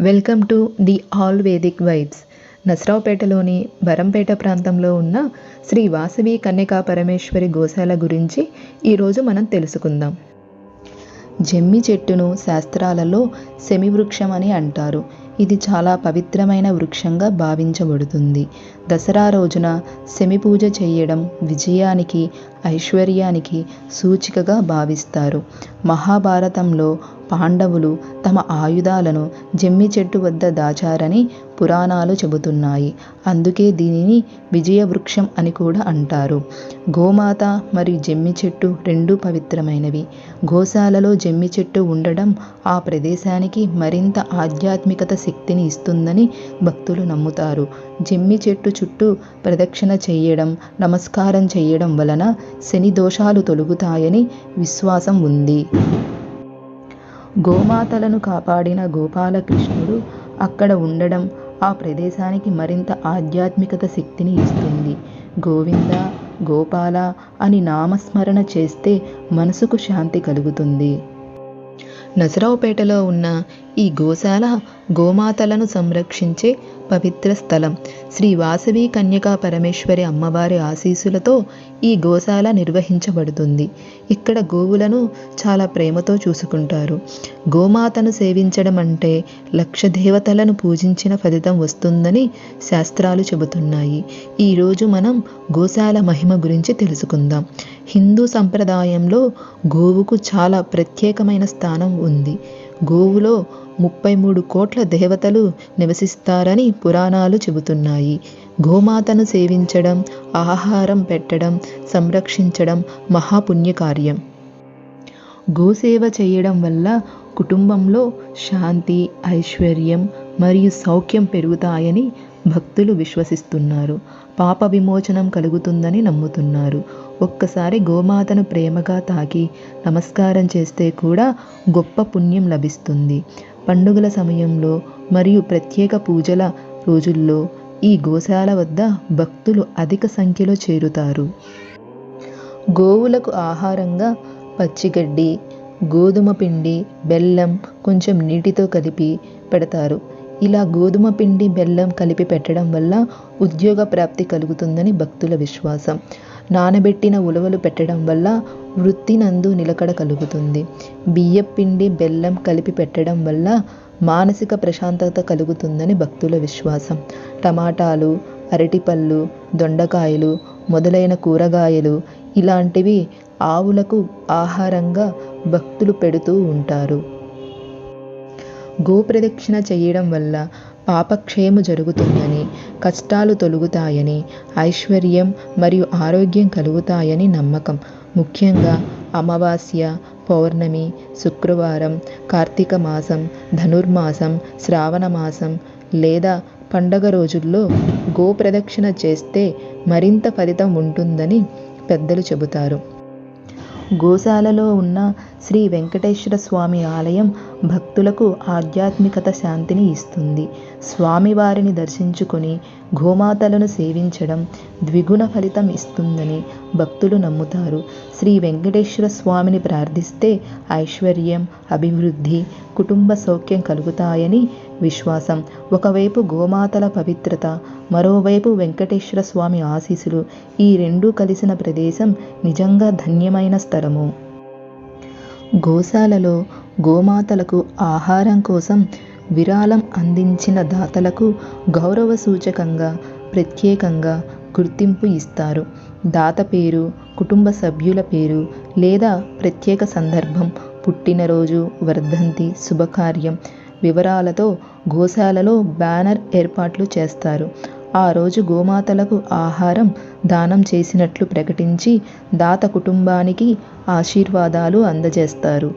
Welcome to the all Vedic vibes. నసరావుపేటలోని బరంపేట ప్రాంతంలో ఉన్న శ్రీ వాసవి కన్యకా పరమేశ్వరి గోశాల గురించి ఈరోజు మనం తెలుసుకుందాం. జమ్మి చెట్టును శాస్త్రాలలో శమివృక్షం అని అంటారు. ఇది చాలా పవిత్రమైన వృక్షంగా భావించబడుతుంది. దసరా రోజున శమి పూజ చేయడం విజయానికి, ఐశ్వర్యానికి సూచికగా భావిస్తారు. మహాభారతంలో పాండవులు తమ ఆయుధాలను జమ్మి చెట్టు వద్ద దాచారని పురాణాలు చెబుతున్నాయి. అందుకే దీనిని విజయవృక్షం అని కూడా అంటారు. గోమాత మరియు జమ్మి చెట్టు రెండూ పవిత్రమైనవి. గోశాలలో జమ్మి చెట్టు ఉండడం ఆ ప్రదేశానికి మరింత ఆధ్యాత్మికత శక్తిని ఇస్తుందని భక్తులు నమ్ముతారు. జమ్మి చెట్టు చుట్టూ ప్రదక్షిణ చేయడం, నమస్కారం చేయడం వలన శని దోషాలు తొలగుతాయని విశ్వాసం ఉంది. గోమాతలను కాపాడిన గోపాలకృష్ణుడు అక్కడ ఉండడం ఆ ప్రదేశానికి మరింత ఆధ్యాత్మికత శక్తిని ఇస్తుంది. గోవింద, గోపాల అని నామస్మరణ చేస్తే మనసుకు శాంతి కలుగుతుంది. నసరావుపేటలో ఉన్న ఈ గోశాల గోమాతలను సంరక్షించే పవిత్ర స్థలం. శ్రీ వాసవి కన్యకా పరమేశ్వరి అమ్మవారి ఆశీస్సులతో ఈ గోశాల నిర్వహించబడుతుంది. ఇక్కడ గోవులను చాలా ప్రేమతో చూసుకుంటారు. గోమాతను సేవించడం అంటే లక్ష దేవతలను పూజించిన ఫలితం వస్తుందని శాస్త్రాలు చెబుతున్నాయి. ఈరోజు మనం గోశాల మహిమ గురించి తెలుసుకుందాం. హిందూ సంప్రదాయంలో గోవుకు చాలా ప్రత్యేకమైన స్థానం ఉంది. గోవులో 33 కోట్ల దేవతలు నివసిస్తారని పురాణాలు చెబుతున్నాయి. గోమాతను సేవించడం, ఆహారం పెట్టడం, సంరక్షించడం మహాపుణ్యకార్యం. గోసేవ చేయడం వల్ల కుటుంబంలో శాంతి, ఐశ్వర్యం మరియు సౌఖ్యం పెరుగుతాయని భక్తులు విశ్వసిస్తున్నారు. పాప విమోచనం కలుగుతుందని నమ్ముతున్నారు. ఒక్కసారి గోమాతను ప్రేమగా తాకి నమస్కారం చేస్తే కూడా గొప్ప పుణ్యం లభిస్తుంది. పండుగల సమయంలో మరియు ప్రత్యేక పూజల రోజుల్లో ఈ గోశాల వద్ద భక్తులు అధిక సంఖ్యలో చేరుతారు. గోవులకు ఆహారంగా పచ్చిగడ్డి, గోధుమ పిండి, బెల్లం కొంచెం నీటితో కలిపి పెడతారు. ఇలా గోధుమ పిండి, బెల్లం కలిపి పెట్టడం వల్ల ఉద్యోగ ప్రాప్తి కలుగుతుందని భక్తుల విశ్వాసం. నానబెట్టిన ఉలవలు పెట్టడం వల్ల వృత్తి నందు నిలకడ కలుగుతుంది. బియ్యం పిండి, బెల్లం కలిపి పెట్టడం వల్ల మానసిక ప్రశాంతత కలుగుతుందని భక్తుల విశ్వాసం. టమాటాలు, అరటిపళ్ళు, దొండకాయలు మొదలైన కూరగాయలు ఇలాంటివి ఆవులకు ఆహారంగా భక్తులు పెడుతూ ఉంటారు. గోప్రదక్షిణ చేయడం వల్ల పాపక్షయము జరుగుతుందని, కష్టాలు తొలగుతాయని, ఐశ్వర్యం మరియు ఆరోగ్యం కలుగుతాయని నమ్మకం. ముఖ్యంగా అమావాస్య, పౌర్ణమి, శుక్రవారం, కార్తీక మాసం, ధనుర్మాసం, శ్రావణ మాసం లేదా పండగ రోజుల్లో గోప్రదక్షిణ చేస్తే మరింత ఫలితం ఉంటుందని పెద్దలు చెబుతారు. గోశాలలో ఉన్న శ్రీ వెంకటేశ్వర స్వామి ఆలయం భక్తులకు ఆధ్యాత్మికత శాంతిని ఇస్తుంది. స్వామివారిని దర్శించుకొని గోమాతలను సేవించడం ద్విగుణ ఫలితం ఇస్తుందని భక్తులు నమ్ముతారు. శ్రీ వెంకటేశ్వర స్వామిని ప్రార్థిస్తే ఐశ్వర్యం, అభివృద్ధి, కుటుంబ సౌఖ్యం కలుగుతాయని విశ్వాసం. ఒకవైపు గోమాతల పవిత్రత, మరోవైపు వెంకటేశ్వర స్వామి ఆశీస్సులు, ఈ రెండూ కలిసిన ప్రదేశం నిజంగా ధన్యమైన స్థలము. గోశాలలో గోమాతలకు ఆహారం కోసం విరాళం అందించిన దాతలకు గౌరవ సూచకంగా ప్రత్యేకంగా గుర్తింపు ఇస్తారు. దాత పేరు, కుటుంబ సభ్యుల పేరు లేదా ప్రత్యేక సందర్భం, పుట్టినరోజు, వర్ధంతి, శుభకార్యం వివరాలతో గోశాలలో బ్యానర్ ఏర్పాట్లు చేస్తారు. ఆ రోజు గోమాతలకు ఆహారం దానం చేసినట్లు ప్రకటించి దాత కుటుంబానికి ఆశీర్వాదాలు అందజేస్తారు.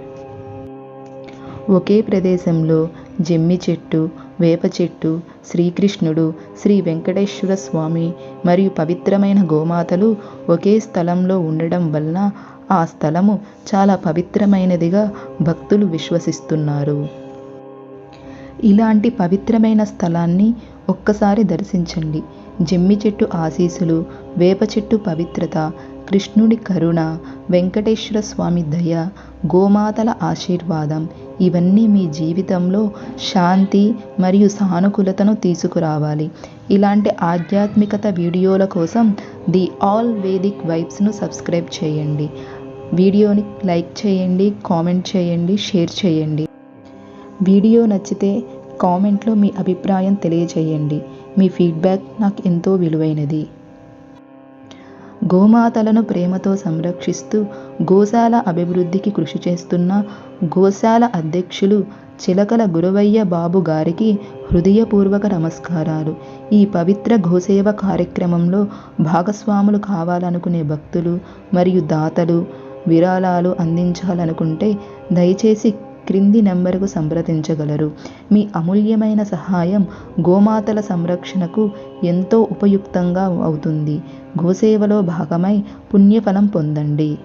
ఒకే ప్రదేశంలో జమ్మి చెట్టు, వేప చెట్టు, శ్రీకృష్ణుడు, శ్రీ వెంకటేశ్వర స్వామి మరియు పవిత్రమైన గోమాతలు ఒకే స్థలంలో ఉండడం వలన ఆ స్థలము చాలా పవిత్రమైనదిగా భక్తులు విశ్వసిస్తున్నారు. ఇలాంటి పవిత్రమైన స్థలాన్ని ఒక్కసారి దర్శించండి. జమ్మి చెట్టు ఆశీస్సులు, వేప చెట్టు పవిత్రత, కృష్ణుడి కరుణ, వెంకటేశ్వర స్వామి దయ, గోమాతల ఆశీర్వాదం ఇవన్నీ మీ జీవితంలో శాంతి మరియు సానుకూలతను తీసుకురావాలి. ఇలాంటి ఆధ్యాత్మికత వీడియోల కోసం ది ఆల్ వేదిక్ వైబ్స్ను సబ్స్క్రైబ్ చేయండి. వీడియోని లైక్ చేయండి, కామెంట్ చేయండి, షేర్ చేయండి. వీడియో నచ్చితే కామెంట్లో మీ అభిప్రాయం తెలియచేయండి. మీ ఫీడ్బ్యాక్ నాకు ఎంతో విలువైనది. గోమాతలను ప్రేమతో సంరక్షిస్తూ గోశాల అభివృద్ధికి కృషి చేస్తున్న గోశాల అధ్యక్షులు చిలకల గురవయ్య బాబు గారికి హృదయపూర్వక నమస్కారాలు. ఈ పవిత్ర గోసేవ కార్యక్రమంలో భాగస్వాములు కావాలనుకునే భక్తులు మరియు దాతలు విరాళాలు అందించాలనుకుంటే దయచేసి క్రింది నెంబరుకు సంప్రదించగలరు. మీ అమూల్యమైన సహాయం గోమాతల సంరక్షణకు ఎంతో ఉపయుక్తంగా అవుతుంది. గోసేవలో భాగమై పుణ్యఫలం పొందండి.